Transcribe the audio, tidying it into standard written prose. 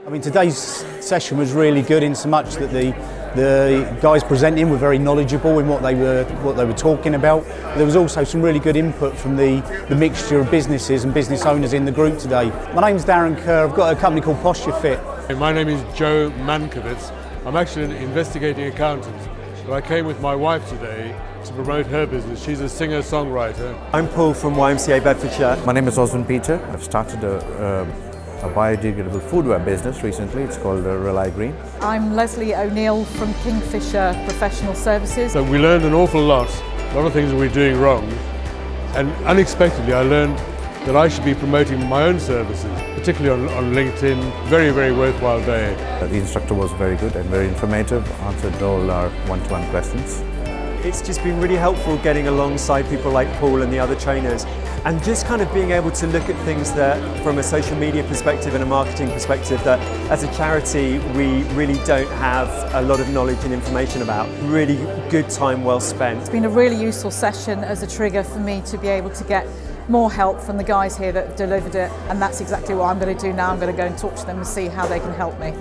I mean, today's session was really good in so much that the guys presenting were very knowledgeable in what they were talking about. There was also some really good input from the mixture of businesses and business owners in the group today. My name's Darren Kerr. I've got a company called Posture Fit. My name is Joe Mankiewicz. I'm actually an investigating accountant, but I came with my wife today to promote her business. She's a singer-songwriter. I'm Paul from YMCA Bedfordshire. My name is Oswin Peter. I've started a biodegradable foodware business recently. It's called Rely Green. I'm Leslie O'Neill from Kingfisher Professional Services. So we learned an awful lot of things that we're doing wrong, and unexpectedly I learned that I should be promoting my own services, particularly on LinkedIn. Very, very worthwhile day. The instructor was very good and very informative, answered all our one-to-one questions. It's just been really helpful getting alongside people like Paul and the other trainers, and just kind of being able to look at things that from a social media perspective and a marketing perspective that as a charity we really don't have a lot of knowledge and information about. Really good time well spent. It's been a really useful session as a trigger for me to be able to get more help from the guys here that delivered it, and that's exactly what I'm going to do now. I'm going to go and talk to them and see how they can help me.